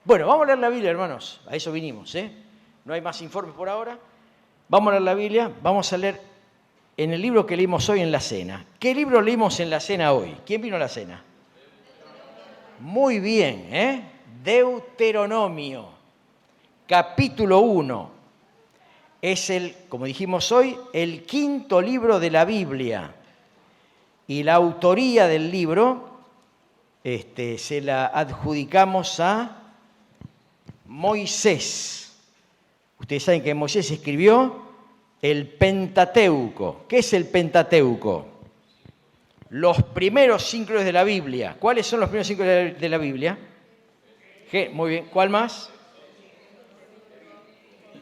Bueno, vamos a leer la Biblia, hermanos. A eso vinimos, ¿eh? No hay más informes por ahora. Vamos a leer la Biblia. Vamos a leer en el libro que leímos hoy en la cena. ¿Qué libro leímos en la cena hoy? ¿Quién vino a la cena? Muy bien, ¿eh? Deuteronomio, capítulo 1. Es como dijimos hoy, el quinto libro de la Biblia. Y la autoría del libro se la adjudicamos a Moisés. Ustedes saben que Moisés escribió el Pentateuco. ¿Qué es el Pentateuco? Los primeros 5 libros de la Biblia. ¿Cuáles son los primeros 5 de la Biblia? Muy bien. ¿Cuál más?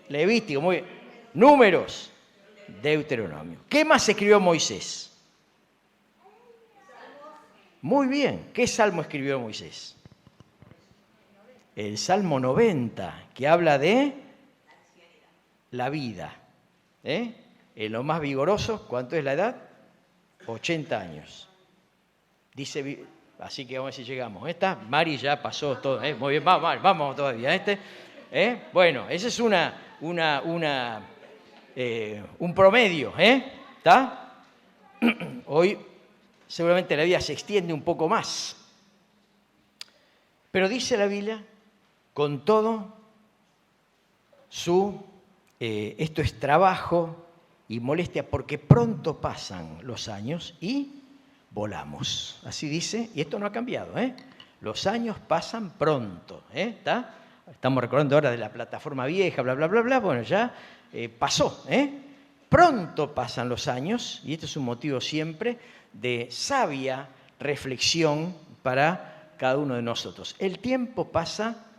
Levítico, muy bien. Números. Deuteronomio. ¿Qué más escribió Moisés? Muy bien. ¿Qué salmo escribió Moisés? El Salmo 90, que habla de la vida. En lo más vigoroso, ¿cuánto es la edad? 80 años. Dice, así que vamos a ver si llegamos. ¿Esta? Mari ya pasó todo. Muy bien, vamos todavía. Bueno, ese es un promedio. ¿Está? Hoy seguramente la vida se extiende un poco más. Pero dice la Biblia, con todo esto es trabajo y molestia, porque pronto pasan los años y volamos. Así dice, y esto no ha cambiado. Los años pasan pronto. ¿Está? Estamos recordando ahora de la plataforma vieja, bla, bla, bla, bla. Bueno, ya pasó. Pronto pasan los años, y esto es un motivo siempre de sabia reflexión para cada uno de nosotros. El tiempo pasa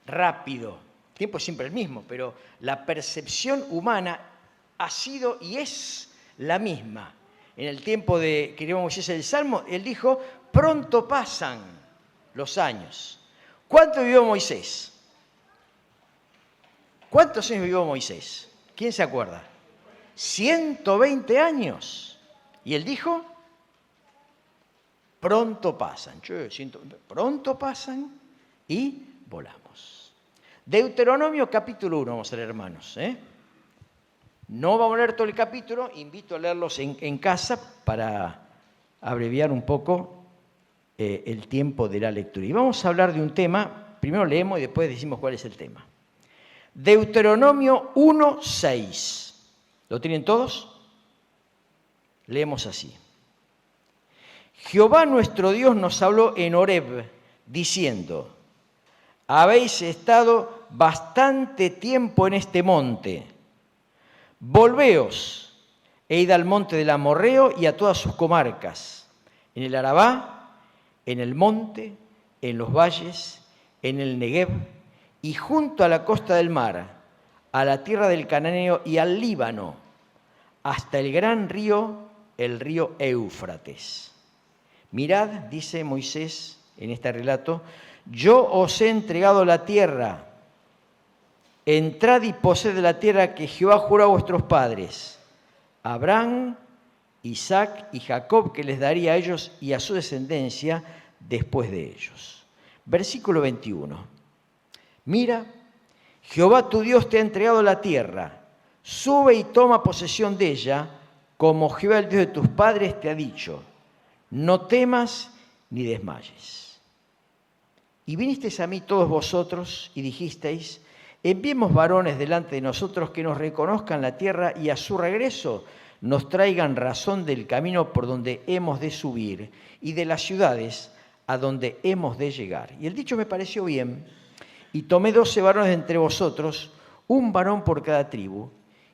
rápido. El tiempo es siempre el mismo, pero la percepción humana ha sido y es la misma. En el tiempo que escribió Moisés el Salmo, él dijo, pronto pasan los años. ¿Cuánto vivió Moisés? ¿Cuántos años vivió Moisés? ¿Quién se acuerda? 120 años. Y él dijo, pronto pasan. Pronto pasan y volamos. Deuteronomio capítulo 1, vamos a leer, hermanos. No vamos a leer todo el capítulo, invito a leerlos en casa para abreviar un poco el tiempo de la lectura. Y vamos a hablar de un tema, primero leemos y después decimos cuál es el tema. Deuteronomio 1:6. ¿Lo tienen todos? Leemos así. Jehová nuestro Dios nos habló en Horeb, diciendo, habéis estado bastante tiempo en este monte. Volveos e id al monte del Amorreo y a todas sus comarcas, en el Arabá, en el monte, en los valles, en el Negev y junto a la costa del mar, a la tierra del Cananeo y al Líbano, hasta el gran río, el río Éufrates. Mirad, dice Moisés en este relato, yo os he entregado la tierra. Entrad y poseed la tierra que Jehová juró a vuestros padres, a Abraham, Isaac y Jacob, que les daría a ellos y a su descendencia después de ellos. Versículo 21. Mira, Jehová tu Dios te ha entregado la tierra. Sube y toma posesión de ella, como Jehová el Dios de tus padres te ha dicho. No temas ni desmayes. Y vinisteis a mí todos vosotros y dijisteis, enviemos varones delante de nosotros que nos reconozcan la tierra y a su regreso nos traigan razón del camino por donde hemos de subir y de las ciudades a donde hemos de llegar. Y el dicho me pareció bien, y tomé 12 varones de entre vosotros, un varón por cada tribu,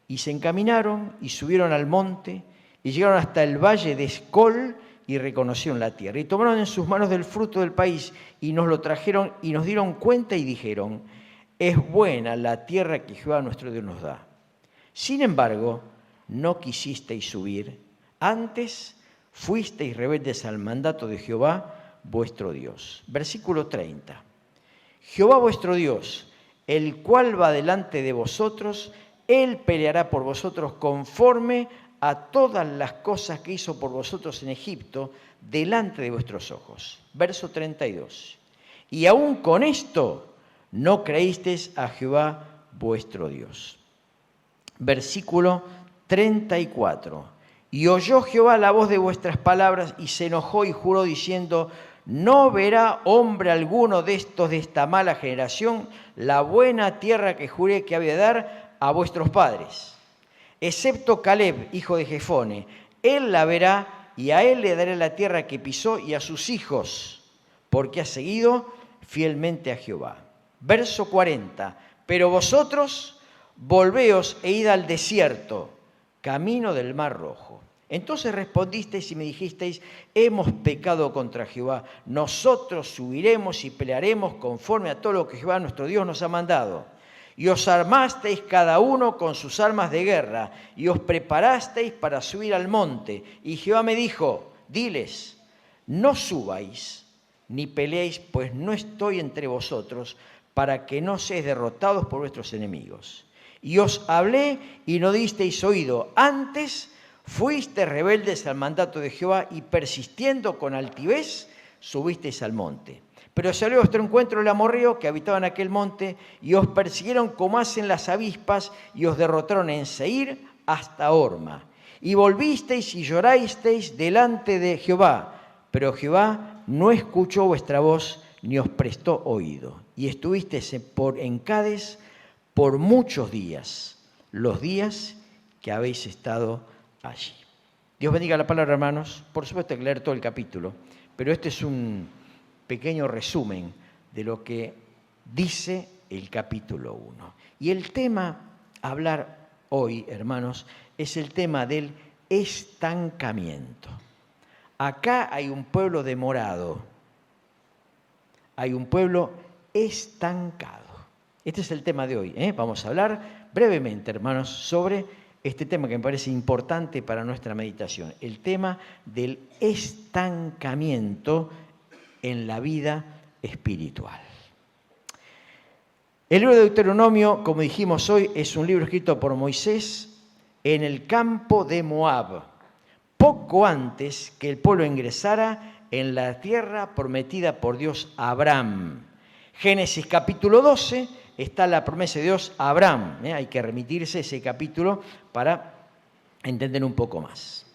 y se encaminaron y subieron al monte y llegaron hasta el valle de Escol y reconocieron la tierra. Y tomaron en sus manos del fruto del país y nos lo trajeron y nos dieron cuenta y dijeron, es buena la tierra que Jehová nuestro Dios nos da. Sin embargo, no quisisteis subir, antes fuisteis rebeldes al mandato de Jehová vuestro Dios. Versículo 30. Jehová vuestro Dios, el cual va delante de vosotros, Él peleará por vosotros conforme a todas las cosas que hizo por vosotros en Egipto, delante de vuestros ojos. Verso 32. Y aún con esto no creísteis a Jehová vuestro Dios. Versículo 34. Y oyó Jehová la voz de vuestras palabras y se enojó y juró diciendo: no verá hombre alguno de estos de esta mala generación la buena tierra que juré que había de dar a vuestros padres, excepto Caleb, hijo de Jefone. Él la verá y a él le daré la tierra que pisó y a sus hijos, porque ha seguido fielmente a Jehová. Verso 40. Pero vosotros volveos e id al desierto, camino del Mar Rojo. Entonces respondisteis y me dijisteis: hemos pecado contra Jehová, nosotros subiremos y pelearemos conforme a todo lo que Jehová nuestro Dios nos ha mandado. Y os armasteis cada uno con sus armas de guerra, y os preparasteis para subir al monte. Y Jehová me dijo: diles, no subáis ni peleéis, pues no estoy entre vosotros, para que no seáis derrotados por vuestros enemigos. Y os hablé y no disteis oído, antes fuisteis rebeldes al mandato de Jehová y persistiendo con altivez subisteis al monte. Pero salió a vuestro encuentro el amorreo que habitaba en aquel monte y os persiguieron como hacen las avispas y os derrotaron en Seir hasta Horma. Y volvisteis y llorasteis delante de Jehová, pero Jehová no escuchó vuestra voz ni os prestó oído. Y estuvisteis en Cades por muchos días, los días que habéis estado allí. Dios bendiga la palabra, hermanos. Por supuesto hay que leer todo el capítulo, pero este es un pequeño resumen de lo que dice el capítulo 1. Y el tema a hablar hoy, hermanos, es el tema del estancamiento. Acá hay un pueblo demorado, hay un pueblo estancado. Este es el tema de hoy. Vamos a hablar brevemente, hermanos, sobre este tema que me parece importante para nuestra meditación, el tema del estancamiento en la vida espiritual. El libro de Deuteronomio, como dijimos hoy, es un libro escrito por Moisés en el campo de Moab, poco antes que el pueblo ingresara en la tierra prometida por Dios a Abraham. Génesis capítulo 12 está la promesa de Dios a Abraham. Hay que remitirse a ese capítulo para entender un poco más.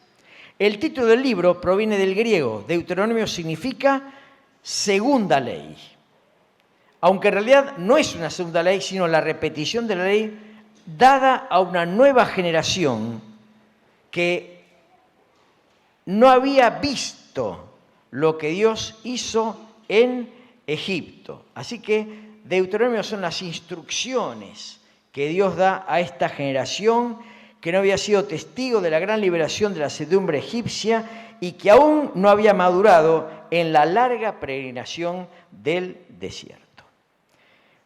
El título del libro proviene del griego. Deuteronomio significa segunda ley. Aunque en realidad no es una segunda ley, sino la repetición de la ley dada a una nueva generación que no había visto lo que Dios hizo en Egipto. Así que Deuteronomio son las instrucciones que Dios da a esta generación que no había sido testigo de la gran liberación de la servidumbre egipcia y que aún no había madurado en la larga peregrinación del desierto.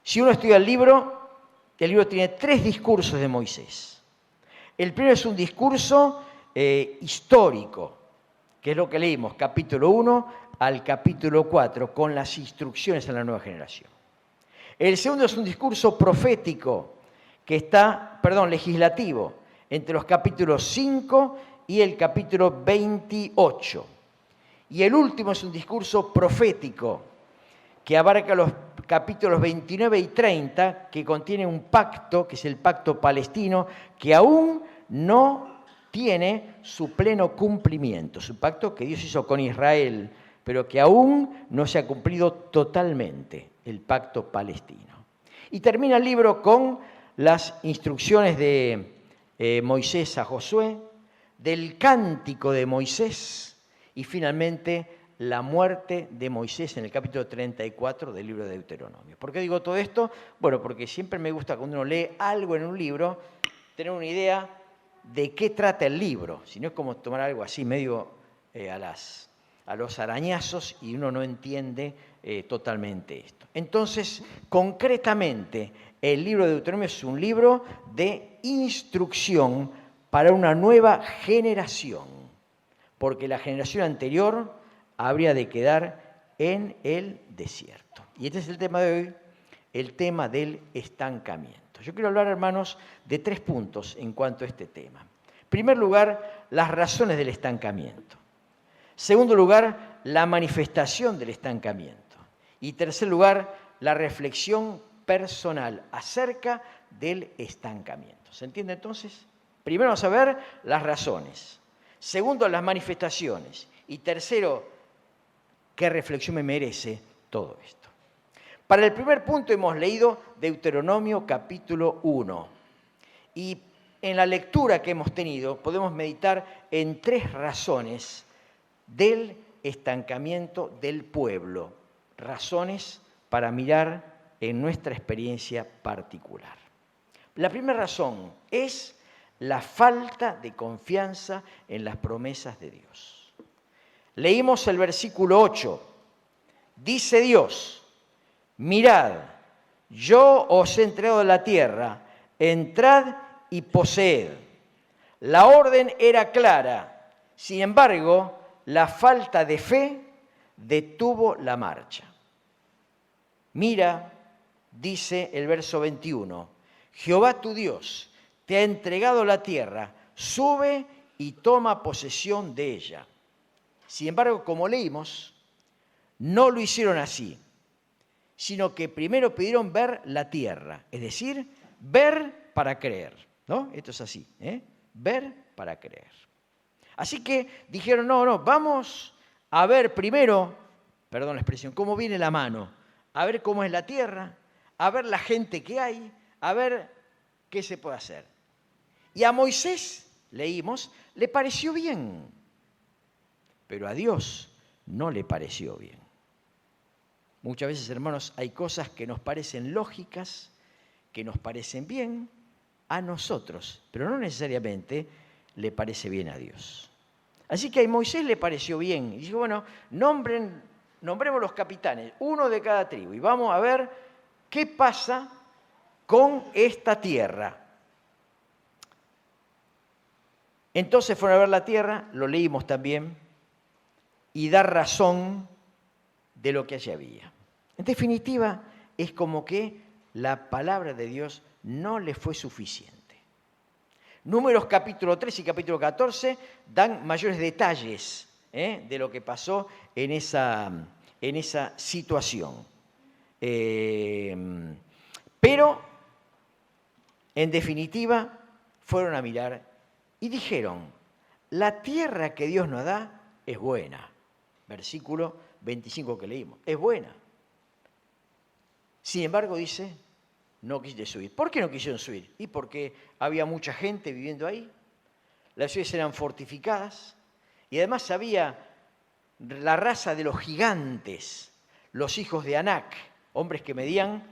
Si uno estudia el libro tiene 3 discursos de Moisés. El primero es un discurso histórico, que es lo que leímos, capítulo 1 al capítulo 4, con las instrucciones a la nueva generación. El segundo es un discurso profético, que está, legislativo, entre los capítulos 5 y el capítulo 28. Y el último es un discurso profético, que abarca los capítulos 29 y 30, que contiene un pacto, que es el pacto palestino, que aún no tiene su pleno cumplimiento. Es un pacto que Dios hizo con Israel, pero que aún no se ha cumplido totalmente, el pacto palestino. Y termina el libro con las instrucciones de Moisés a Josué, del cántico de Moisés y finalmente la muerte de Moisés en el capítulo 34 del libro de Deuteronomio. ¿Por qué digo todo esto? Bueno, porque siempre me gusta cuando uno lee algo en un libro, tener una idea de qué trata el libro, si no es como tomar algo así medio a los arañazos y uno no entiende totalmente esto. Entonces, concretamente, el libro de Deuteronomio es un libro de instrucción para una nueva generación, porque la generación anterior habría de quedar en el desierto. Y este es el tema de hoy, el tema del estancamiento. Yo quiero hablar, hermanos, de 3 puntos en cuanto a este tema. En primer lugar, las razones del estancamiento. Segundo lugar, la manifestación del estancamiento. Y tercer lugar, la reflexión personal acerca del estancamiento. ¿Se entiende entonces? Primero vamos a ver las razones. Segundo, las manifestaciones. Y tercero, ¿qué reflexión me merece todo esto? Para el primer punto hemos leído Deuteronomio capítulo 1. Y en la lectura que hemos tenido podemos meditar en 3 razones del estancamiento del pueblo. Razones para mirar en nuestra experiencia particular. La primera razón es la falta de confianza en las promesas de Dios. Leímos el versículo 8. Dice Dios: mirad, yo os he entregado la tierra, entrad y poseed. La orden era clara, sin embargo, la falta de fe detuvo la marcha. Mira, dice el verso 21, Jehová tu Dios te ha entregado la tierra, sube y toma posesión de ella. Sin embargo, como leímos, no lo hicieron así, sino que primero pidieron ver la tierra, es decir, ver para creer, ¿no? Esto es así, ver para creer. Así que dijeron, no, vamos a ver primero, perdón la expresión, cómo viene la mano, a ver cómo es la tierra, a ver la gente que hay, a ver qué se puede hacer. Y a Moisés, leímos, le pareció bien, pero a Dios no le pareció bien. Muchas veces, hermanos, hay cosas que nos parecen lógicas, que nos parecen bien a nosotros, pero no necesariamente le parece bien a Dios. Así que a Moisés le pareció bien. Y dijo, bueno, nombremos los capitanes, uno de cada tribu, y vamos a ver qué pasa con esta tierra. Entonces fueron a ver la tierra, lo leímos también, y dar razón de lo que allí había. En definitiva, es como que la palabra de Dios no le fue suficiente. Números capítulo 3 y capítulo 14 dan mayores detalles de lo que pasó en esa situación. Pero, en definitiva, fueron a mirar y dijeron, la tierra que Dios nos da es buena. Versículo 25 que leímos, es buena. Sin embargo, dice, no quisiste subir. ¿Por qué no quisieron subir? Y porque había mucha gente viviendo ahí, las ciudades eran fortificadas y además había la raza de los gigantes, los hijos de Anac, hombres que medían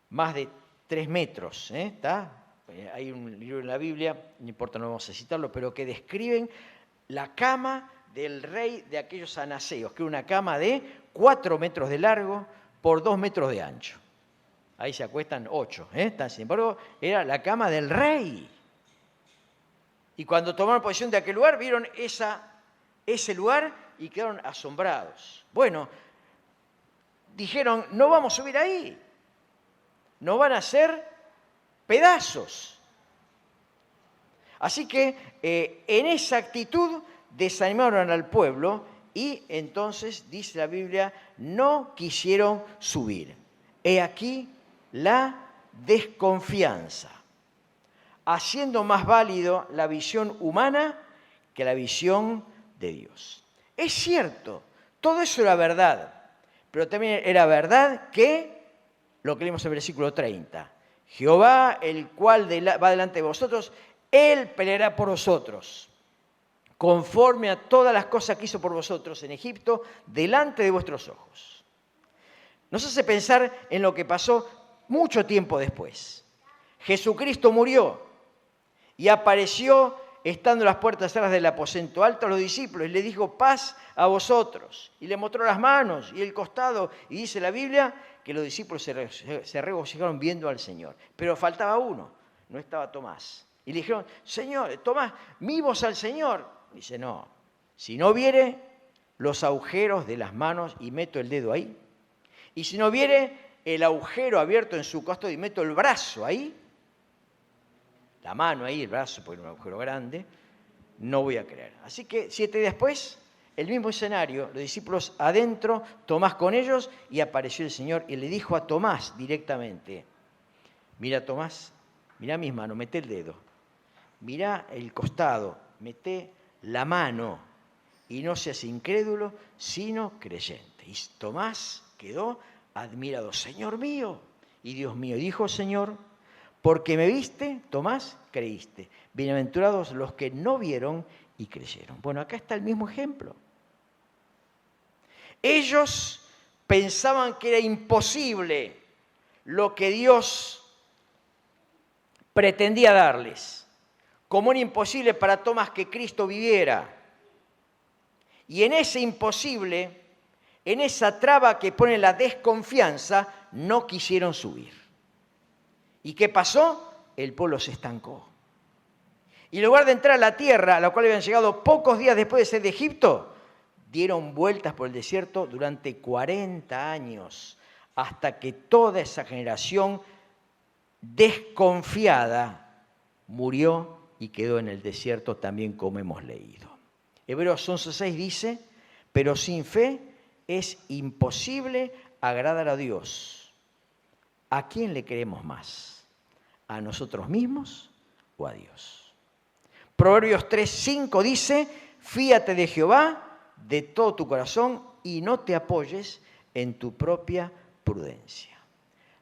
más de 3 metros. ¿Está? Hay un libro en la Biblia, no importa, no vamos a citarlo, pero que describen la cama del rey de aquellos anaseos, que era una cama de 4 metros de largo por 2 metros de ancho. Ahí se acuestan 8. Sin embargo, era la cama del rey. Y cuando tomaron posesión de aquel lugar, vieron ese lugar y quedaron asombrados. Bueno, dijeron, no vamos a subir ahí. Nos van a hacer pedazos. Así que en esa actitud desanimaron al pueblo y entonces, dice la Biblia, no quisieron subir. He aquí la desconfianza, haciendo más válido la visión humana que la visión de Dios. Es cierto, todo eso era verdad, pero también era verdad que, lo que leímos en el versículo 30, Jehová, el cual va delante de vosotros, Él peleará por vosotros, conforme a todas las cosas que hizo por vosotros en Egipto, delante de vuestros ojos. Nos hace pensar en lo que pasó mucho tiempo después. Jesucristo murió y apareció estando en las puertas cerradas del aposento alto a los discípulos y le dijo, paz a vosotros. Y le mostró las manos y el costado. Y dice la Biblia que los discípulos se regocijaron viendo al Señor. Pero faltaba uno, no estaba Tomás. Y le dijeron, Señor, Tomás, ¿vimos al Señor? Dice, no, si no viere los agujeros de las manos y meto el dedo ahí, y si no viere el agujero abierto en su costado y meto el brazo ahí, la mano ahí, el brazo, porque era un agujero grande, no voy a creer. Así que 7 días después, el mismo escenario, los discípulos adentro, Tomás con ellos, y apareció el Señor y le dijo a Tomás directamente: mira, Tomás, mira mis manos, mete el dedo, mira el costado, mete la mano, y no seas incrédulo, sino creyente. Y Tomás quedó admirado: Señor mío y Dios mío. Y dijo: Señor, porque me viste, Tomás, creíste. Bienaventurados los que no vieron y creyeron. Bueno, acá está el mismo ejemplo. Ellos pensaban que era imposible lo que Dios pretendía darles, como era imposible para Tomás que Cristo viviera. Y en ese imposible, en esa traba que pone la desconfianza, no quisieron subir. ¿Y qué pasó? El pueblo se estancó. Y en lugar de entrar a la tierra, a la cual habían llegado pocos días después de ser de Egipto, dieron vueltas por el desierto durante 40 años, hasta que toda esa generación desconfiada murió y quedó en el desierto también, como hemos leído. Hebreos 11:6 dice: pero sin fe es imposible agradar a Dios. ¿A quién le queremos más? ¿A nosotros mismos o a Dios? Proverbios 3:5 dice: fíate de Jehová de todo tu corazón y no te apoyes en tu propia prudencia.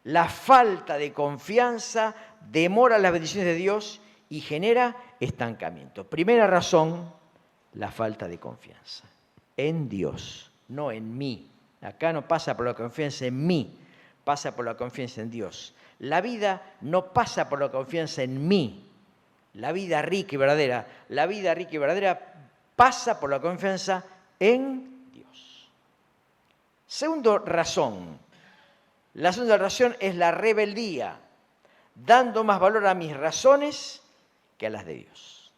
La falta de confianza demora las bendiciones de Dios y genera estancamiento. Primera razón, la falta de confianza en Dios, no en mí. Acá no pasa por la confianza en mí, pasa por la confianza en Dios. La vida no pasa por la confianza en mí. La vida rica y verdadera pasa por la confianza en Dios. Segunda razón. La segunda razón es la rebeldía, dando más valor a mis razones que a las de Dios.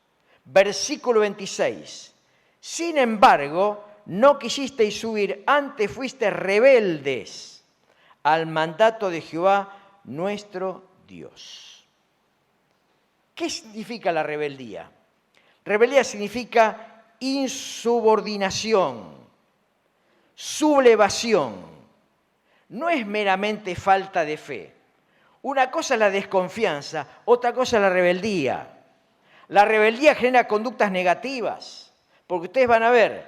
Versículo 26. Sin embargo, no quisisteis subir, antes fuisteis rebeldes al mandato de Jehová nuestro Dios. ¿Qué significa la rebeldía? Rebeldía significa insubordinación, sublevación. No es meramente falta de fe. Una cosa es la desconfianza, otra cosa es la rebeldía. La rebeldía genera conductas negativas, porque ustedes van a ver,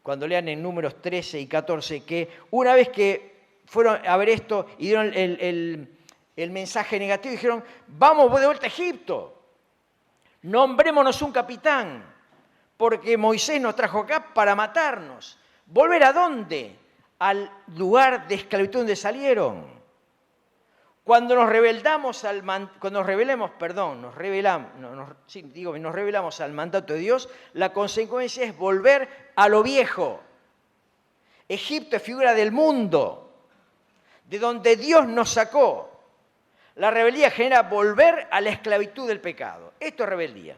cuando lean en Números 13 y 14, que una vez que fueron a ver esto y dieron el mensaje negativo, dijeron: vamos de vuelta a Egipto, nombrémonos un capitán, porque Moisés nos trajo acá para matarnos. ¿Volver a dónde? Al lugar de esclavitud donde salieron. Cuando nos rebelamos al mandato de Dios, la consecuencia es volver a lo viejo. Egipto es figura del mundo, de donde Dios nos sacó. La rebeldía genera volver a la esclavitud del pecado. Esto es rebeldía.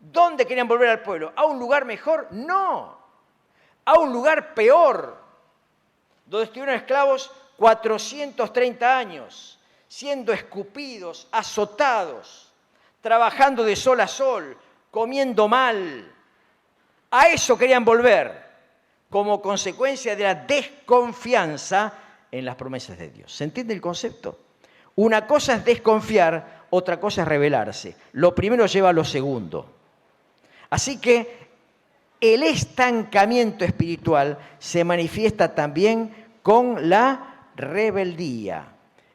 ¿Dónde querían volver al pueblo? ¿A un lugar mejor? No. A un lugar peor, donde estuvieron esclavos 430 años, siendo escupidos, azotados, trabajando de sol a sol, comiendo mal. A eso querían volver, como consecuencia de la desconfianza en las promesas de Dios. ¿Se entiende el concepto? Una cosa es desconfiar, otra cosa es rebelarse. Lo primero lleva a lo segundo. Así que el estancamiento espiritual se manifiesta también con la rebeldía.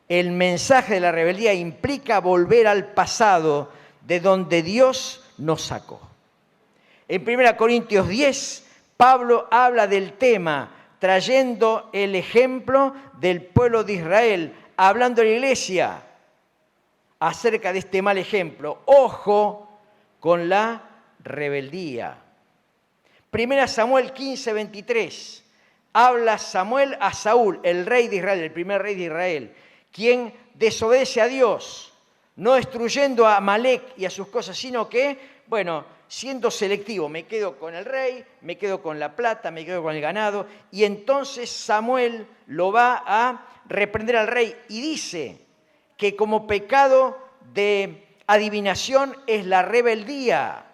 El mensaje de la rebeldía implica volver al pasado de donde Dios nos sacó. En 1 Corintios 10, Pablo habla del tema, trayendo el ejemplo del pueblo de Israel, hablando a la iglesia acerca de este mal ejemplo. Ojo con la rebeldía. 1 Samuel 15, 23. Habla Samuel a Saúl, el rey de Israel, el primer rey de Israel, quien desobedece a Dios, no destruyendo a Amalek y a sus cosas, sino que, siendo selectivo, me quedo con el rey, me quedo con la plata, me quedo con el ganado, y entonces Samuel lo va a reprender al rey y dice que como pecado de adivinación es la rebeldía.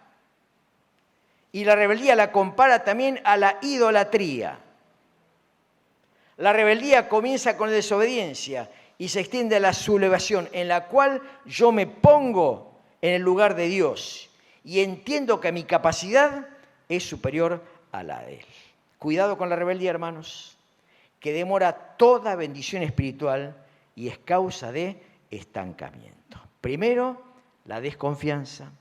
Y la rebeldía la compara también a la idolatría. La rebeldía comienza con la desobediencia y se extiende a la sublevación, en la cual yo me pongo en el lugar de Dios y entiendo que mi capacidad es superior a la de Él. Cuidado con la rebeldía, hermanos, que demora toda bendición espiritual y es causa de estancamiento. Primero, la desconfianza.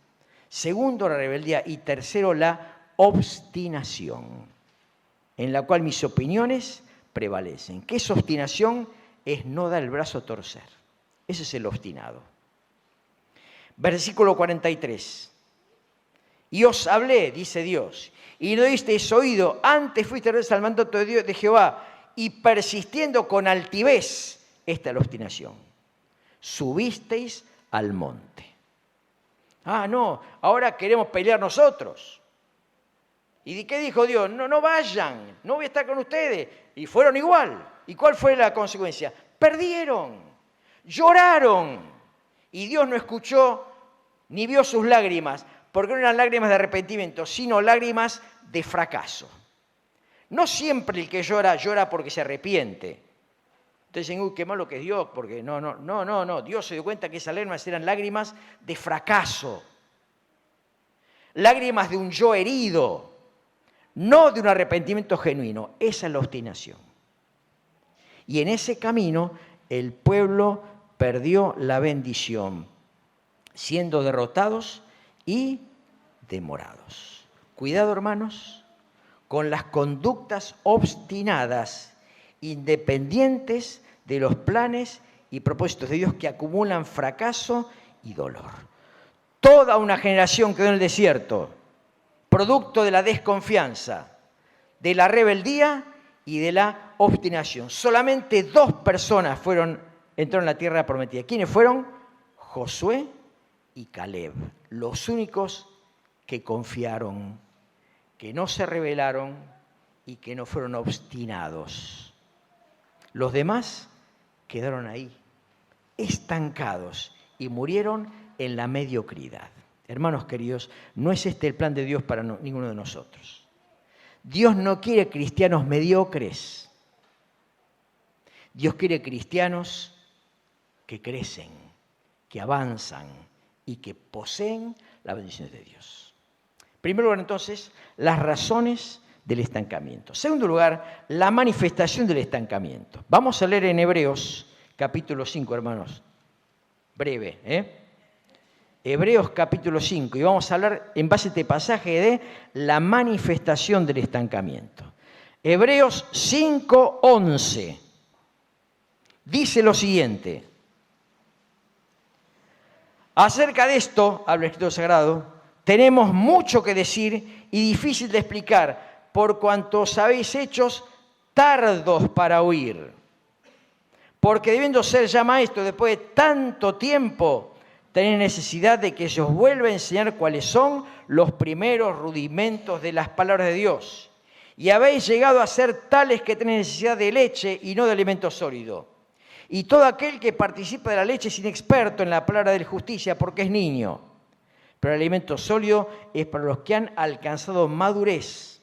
Segundo, la rebeldía. Y tercero, la obstinación, en la cual mis opiniones prevalecen. ¿Qué es obstinación? Es no dar el brazo a torcer. Ese es el obstinado. Versículo 43. Y os hablé, dice Dios, y no disteis oído, antes fuisteis al mandato de Dios, de Jehová, y persistiendo con altivez, esta es la obstinación, subisteis al monte. Ah, no, ahora queremos pelear nosotros. ¿Y qué dijo Dios? No, no vayan, no voy a estar con ustedes. Y fueron igual. ¿Y cuál fue la consecuencia? Perdieron, lloraron. Y Dios no escuchó ni vio sus lágrimas, porque no eran lágrimas de arrepentimiento, sino lágrimas de fracaso. No siempre el que llora, llora porque se arrepiente. Entonces dicen, uy, qué malo que es Dios, porque no. Dios se dio cuenta que esas lágrimas eran lágrimas de fracaso. Lágrimas de un yo herido, no de un arrepentimiento genuino. Esa es la obstinación. Y en ese camino el pueblo perdió la bendición, siendo derrotados y demorados. Cuidado, hermanos, con las conductas obstinadas, independientes de los planes y propósitos de Dios, que acumulan fracaso y dolor. Toda una generación quedó en el desierto, producto de la desconfianza, de la rebeldía y de la obstinación. Solamente 2 personas entraron en la tierra prometida. ¿Quiénes fueron? Josué y Caleb, los únicos que confiaron, que no se rebelaron y que no fueron obstinados. Los demás quedaron ahí, estancados, y murieron en la mediocridad. Hermanos queridos, no es este el plan de Dios para ninguno de nosotros. Dios no quiere cristianos mediocres. Dios quiere cristianos que crecen, que avanzan y que poseen las bendiciones de Dios. En primer lugar, entonces, las razones del estancamiento. En segundo lugar, la manifestación del estancamiento. Vamos a leer en Hebreos, capítulo 5, hermanos. Breve, Hebreos, capítulo 5. Y vamos a hablar, en base a este pasaje, de la manifestación del estancamiento. Hebreos 5, 11. Dice lo siguiente. Acerca de esto, habla el Escrito Sagrado, tenemos mucho que decir y difícil de explicar, por cuanto os habéis hechos tardos para oír. Porque debiendo ser ya maestros después de tanto tiempo, tenéis necesidad de que se os vuelva a enseñar cuáles son los primeros rudimentos de las palabras de Dios. Y habéis llegado a ser tales que tenéis necesidad de leche y no de alimento sólido. Y todo aquel que participa de la leche es inexperto en la palabra de justicia porque es niño. Pero el alimento sólido es para los que han alcanzado madurez,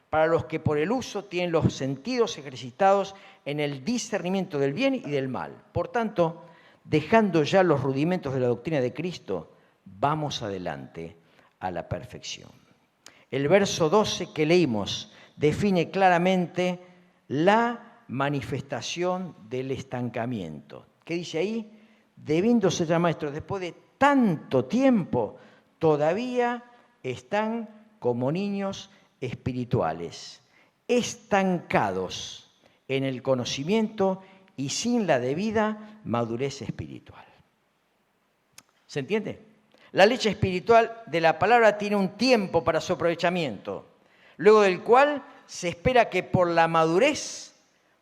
para los que por el uso tienen los sentidos ejercitados en el discernimiento del bien y del mal. Por tanto, dejando ya los rudimentos de la doctrina de Cristo, vamos adelante a la perfección. El verso 12 que leímos define claramente la manifestación del estancamiento. ¿Qué dice ahí? Debiendo ser ya maestros, después de tanto tiempo, todavía están como niños espirituales, estancados en el conocimiento y sin la debida madurez espiritual. ¿Se entiende? La leche espiritual de la palabra tiene un tiempo para su aprovechamiento, luego del cual se espera que por la madurez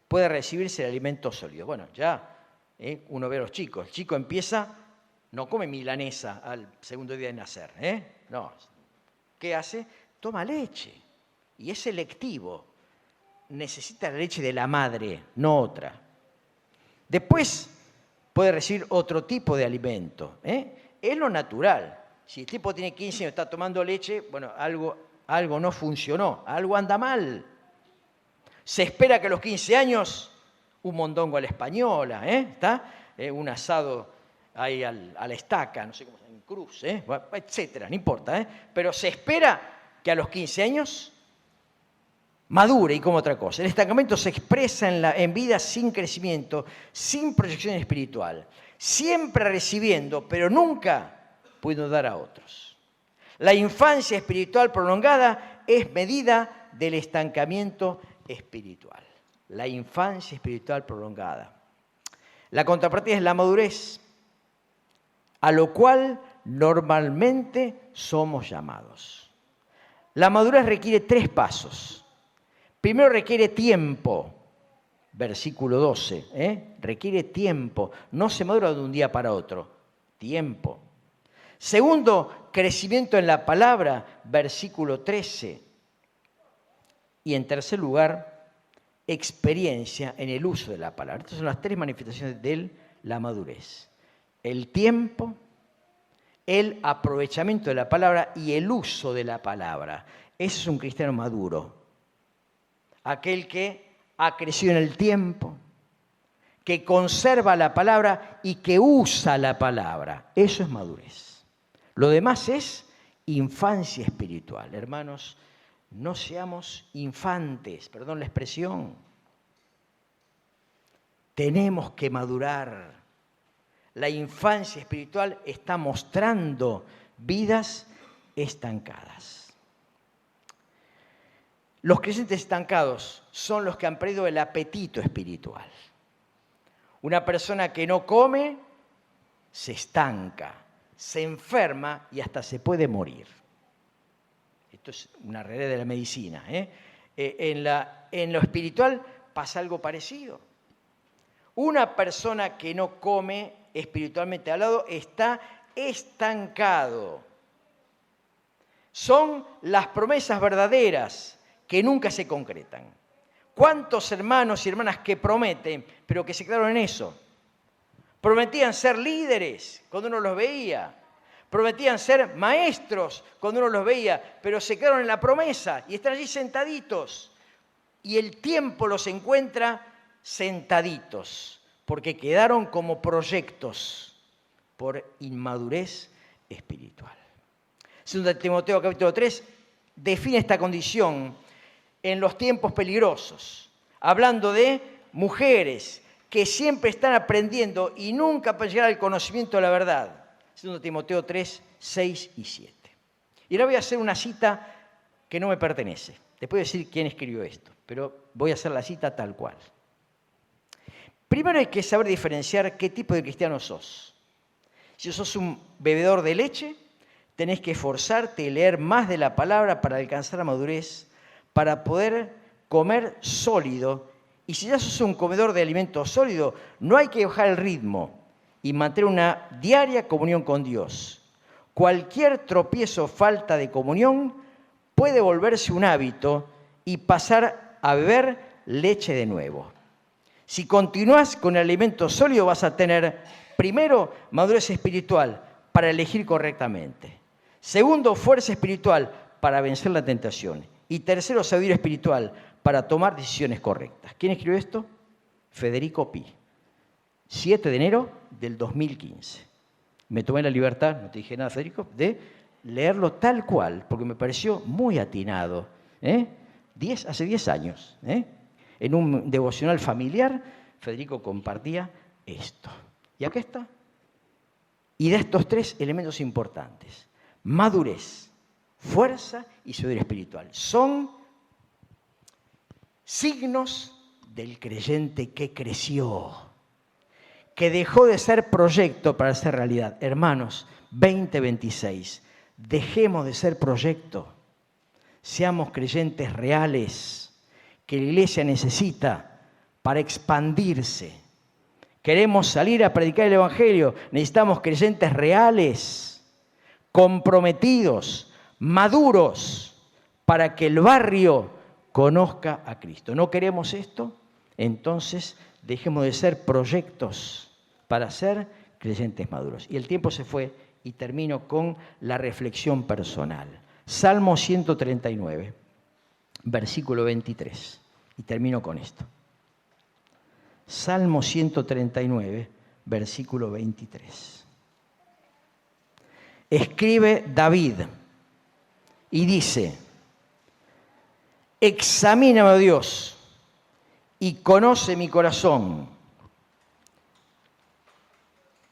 pueda recibirse el alimento sólido. Bueno, ya uno ve a los chicos. El chico empieza, no come milanesa al segundo día de nacer. No. ¿Qué hace? Toma leche. Y es selectivo. Necesita la leche de la madre, no otra. Después puede recibir otro tipo de alimento. Es lo natural. Si el tipo tiene 15 años y está tomando leche, bueno, algo algo no funcionó, algo anda mal. Se espera que a los 15 años un mondongo a la española, ¿está? Un asado ahí a la estaca, no sé cómo se llama, en cruz, etcétera, no importa. Pero se espera que a los 15 años madure y como otra cosa. El estancamiento se expresa en vida sin crecimiento, sin proyección espiritual, siempre recibiendo, pero nunca pudiendo dar a otros. La infancia espiritual prolongada es medida del estancamiento espiritual. La infancia espiritual prolongada. La contrapartida es la madurez, a lo cual normalmente somos llamados. La madurez requiere 3 pasos. Primero requiere tiempo, versículo 12, requiere tiempo, no se madura de un día para otro, tiempo. Segundo, crecimiento en la palabra, versículo 13. Y en tercer lugar, experiencia en el uso de la palabra. Estas son las 3 manifestaciones de la madurez. El tiempo, el aprovechamiento de la palabra y el uso de la palabra. Ese es un cristiano maduro. Aquel que ha crecido en el tiempo, que conserva la palabra y que usa la palabra. Eso es madurez. Lo demás es infancia espiritual. Hermanos, no seamos infantes, perdón la expresión. Tenemos que madurar. La infancia espiritual está mostrando vidas estancadas. Los creyentes estancados son los que han perdido el apetito espiritual. Una persona que no come se estanca, se enferma y hasta se puede morir. Esto es una realidad de la medicina. En lo espiritual pasa algo parecido. Una persona que no come espiritualmente hablado está estancado. Son las promesas verdaderas que nunca se concretan. ¿Cuántos hermanos y hermanas que prometen, pero que se quedaron en eso? Prometían ser líderes cuando uno los veía. Prometían ser maestros cuando uno los veía, pero se quedaron en la promesa y están allí sentaditos. Y el tiempo los encuentra sentaditos, porque quedaron como proyectos por inmadurez espiritual. 2 Timoteo capítulo 3 define esta condición en los tiempos peligrosos, hablando de mujeres que siempre están aprendiendo y nunca pueden llegar al conocimiento de la verdad. 2 Timoteo 3, 6 y 7. Y ahora voy a hacer una cita que no me pertenece. Te puedo decir quién escribió esto, pero voy a hacer la cita tal cual. Primero hay que saber diferenciar qué tipo de cristiano sos. Si sos un bebedor de leche, tenés que esforzarte y leer más de la palabra para alcanzar la madurez, para poder comer sólido. Y si ya sos un comedor de alimento sólido, no hay que bajar el ritmo y mantener una diaria comunión con Dios. Cualquier tropiezo o falta de comunión puede volverse un hábito y pasar a beber leche de nuevo. Si continúas con el alimento sólido, vas a tener, primero, madurez espiritual para elegir correctamente. Segundo, fuerza espiritual para vencer la tentación. Y tercero, sabiduría espiritual para tomar decisiones correctas. ¿Quién escribió esto? Federico Pi. 7 de enero del 2015. Me tomé la libertad, no te dije nada, Federico, de leerlo tal cual, porque me pareció muy atinado. Hace 10 años. En un devocional familiar, Federico compartía esto. Y acá está. Y de estos 3 elementos importantes: madurez, fuerza y sabiduría espiritual. Son signos del creyente que creció, que dejó de ser proyecto para ser realidad. Hermanos, 2026, dejemos de ser proyecto, seamos creyentes reales, que la iglesia necesita para expandirse. Queremos salir a predicar el Evangelio, necesitamos creyentes reales, comprometidos, maduros, para que el barrio conozca a Cristo. ¿No queremos esto? Entonces dejemos de ser proyectos para ser creyentes maduros. Y el tiempo se fue y termino con la reflexión personal. Salmo 139, versículo 23. Y termino con esto. Salmo 139, versículo 23. Escribe David y dice: examíname, oh Dios, y conoce mi corazón.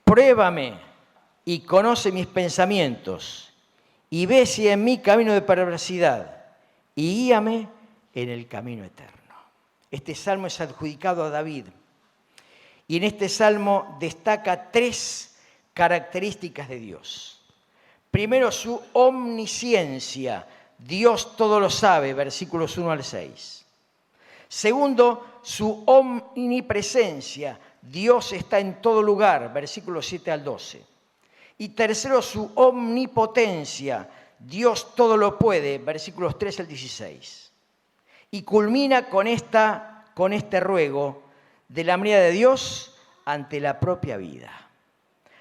Pruébame y conoce mis pensamientos, y ve si en mí camino de perversidad, y guíame en el camino eterno. Este salmo es adjudicado a David, y en este salmo destaca 3 características de Dios. Primero, su omnisciencia. Dios todo lo sabe, versículos 1 al 6. Segundo, su omnipresencia. Dios está en todo lugar, versículos 7 al 12. Y tercero, su omnipotencia. Dios todo lo puede, versículos 3 al 16. Y culmina con este ruego de la manera de Dios ante la propia vida.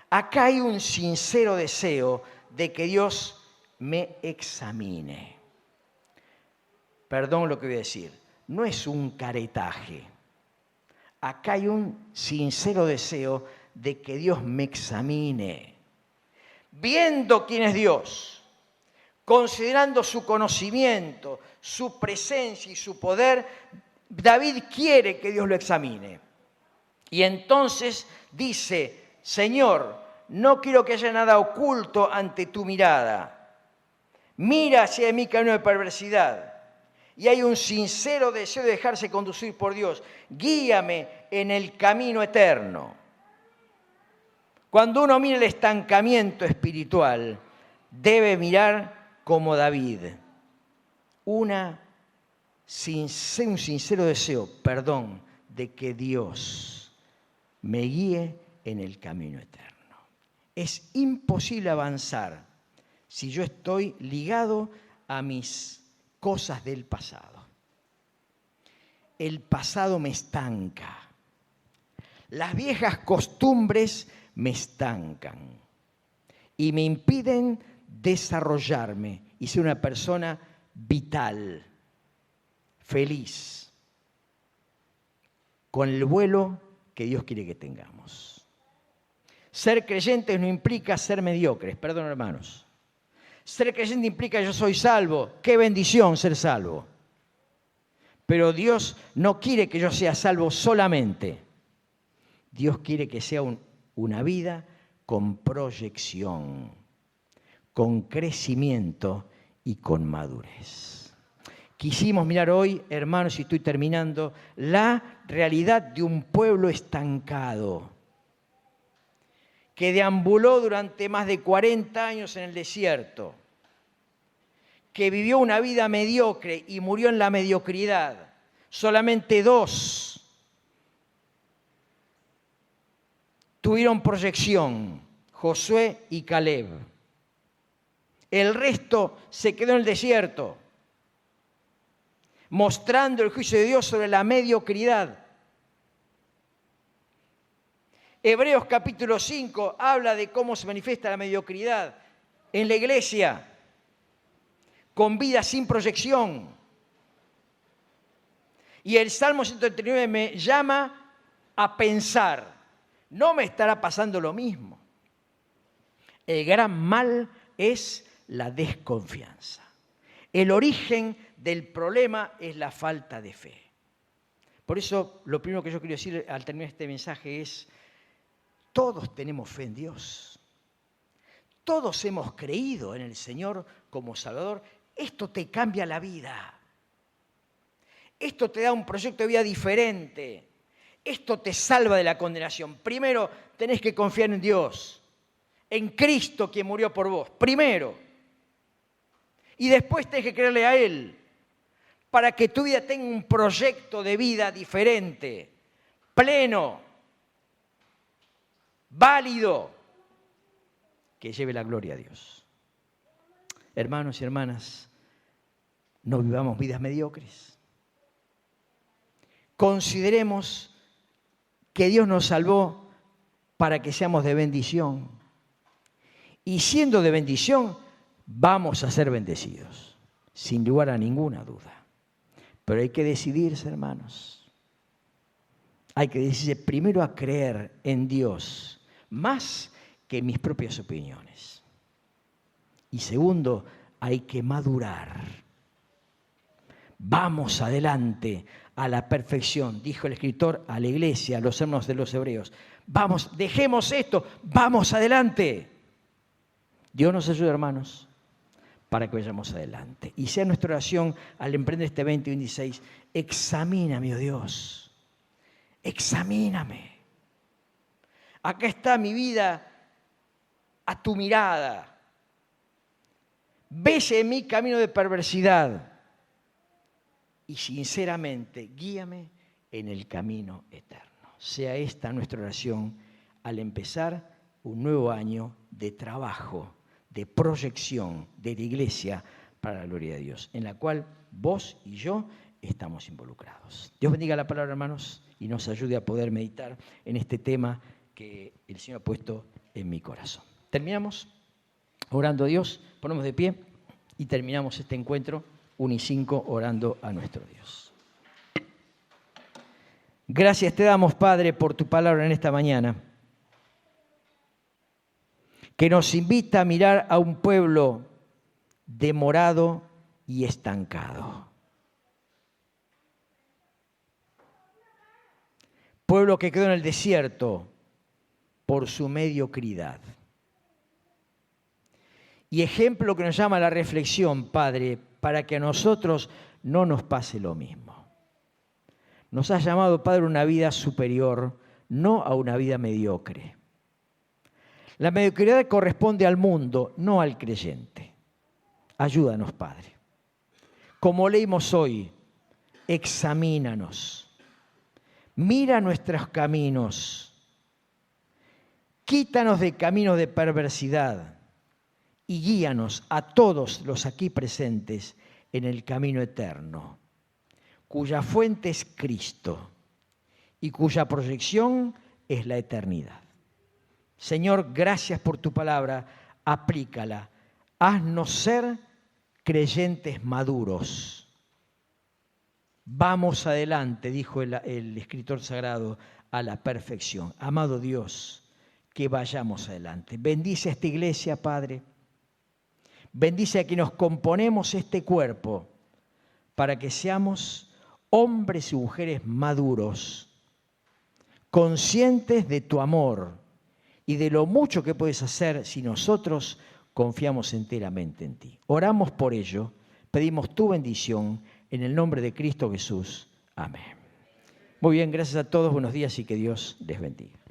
Acá hay un sincero deseo de que Dios me examine. Perdón lo que voy a decir, no es un caretaje. Acá hay un sincero deseo de que Dios me examine. Viendo quién es Dios, considerando su conocimiento, su presencia y su poder, David quiere que Dios lo examine. Y entonces dice: Señor, no quiero que haya nada oculto ante tu mirada. Mira si hay en mí camino de perversidad. Y hay un sincero deseo de dejarse conducir por Dios. Guíame en el camino eterno. Cuando uno mira el estancamiento espiritual, debe mirar como David. Un sincero deseo, de que Dios me guíe en el camino eterno. Es imposible avanzar si yo estoy ligado a mis cosas del pasado. El pasado me estanca. Las viejas costumbres me estancan y me impiden desarrollarme y ser una persona vital, feliz, con el vuelo que Dios quiere que tengamos. Ser creyentes no implica ser mediocres, perdón, hermanos. Ser creyente implica yo soy salvo. ¡Qué bendición ser salvo! Pero Dios no quiere que yo sea salvo solamente. Dios quiere que sea una vida con proyección, con crecimiento y con madurez. Quisimos mirar hoy, hermanos, y estoy terminando, la realidad de un pueblo estancado que deambuló durante más de 40 años en el desierto, que vivió una vida mediocre y murió en la mediocridad. Solamente 2 tuvieron proyección, Josué y Caleb. El resto se quedó en el desierto, mostrando el juicio de Dios sobre la mediocridad. Hebreos capítulo 5 habla de cómo se manifiesta la mediocridad en la iglesia, con vida sin proyección. Y el Salmo 139 me llama a pensar, ¿no me estará pasando lo mismo? El gran mal es la desconfianza. El origen del problema es la falta de fe. Por eso, lo primero que yo quiero decir al terminar este mensaje es: todos tenemos fe en Dios. Todos hemos creído en el Señor como Salvador. Esto te cambia la vida. Esto te da un proyecto de vida diferente. Esto te salva de la condenación. Primero, tenés que confiar en Dios, en Cristo quien murió por vos. Primero. Y después tenés que creerle a Él para que tu vida tenga un proyecto de vida diferente, pleno, válido, que lleve la gloria a Dios. Hermanos y hermanas, no vivamos vidas mediocres. Consideremos que Dios nos salvó para que seamos de bendición. Y siendo de bendición, Vamos a ser bendecidos, sin lugar a ninguna duda. Pero hay que decidirse, hermanos. Hay que decidirse primero a creer en Dios, más que en mis propias opiniones. Y segundo, hay que madurar. Vamos adelante a la perfección, dijo el escritor a la iglesia, a los hermanos de los hebreos. Vamos, dejemos esto, vamos adelante. Dios nos ayude, hermanos, para que vayamos adelante. Y sea nuestra oración al emprender este 2026, examíname, oh Dios, examíname. Acá está mi vida a tu mirada. Ves en mi camino de perversidad y sinceramente guíame en el camino eterno. Sea esta nuestra oración al empezar un nuevo año de trabajo, de proyección de la iglesia para la gloria de Dios, en la cual vos y yo estamos involucrados. Dios bendiga la palabra, hermanos, y nos ayude a poder meditar en este tema que el Señor ha puesto en mi corazón. Terminamos orando a Dios, ponemos de pie y terminamos este encuentro 1 y 5 orando a nuestro Dios. Gracias te damos, Padre, por tu palabra en esta mañana, que nos invita a mirar a un pueblo demorado y estancado. Pueblo que quedó en el desierto por su mediocridad. Y ejemplo que nos llama a la reflexión, Padre, para que a nosotros no nos pase lo mismo. Nos has llamado, Padre, a una vida superior, no a una vida mediocre. La mediocridad corresponde al mundo, no al creyente. Ayúdanos, Padre. Como leímos hoy, examínanos. Mira nuestros caminos. Quítanos de caminos de perversidad y guíanos a todos los aquí presentes en el camino eterno, cuya fuente es Cristo y cuya proyección es la eternidad. Señor, gracias por tu palabra, aplícala. Haznos ser creyentes maduros. Vamos adelante, dijo el escritor sagrado, a la perfección. Amado Dios, que vayamos adelante. Bendice a esta iglesia, Padre. Bendice a quienes nos componemos este cuerpo para que seamos hombres y mujeres maduros, conscientes de tu amor y de lo mucho que puedes hacer si nosotros confiamos enteramente en ti. Oramos por ello, pedimos tu bendición en el nombre de Cristo Jesús. Amén. Muy bien, gracias a todos, buenos días y que Dios les bendiga.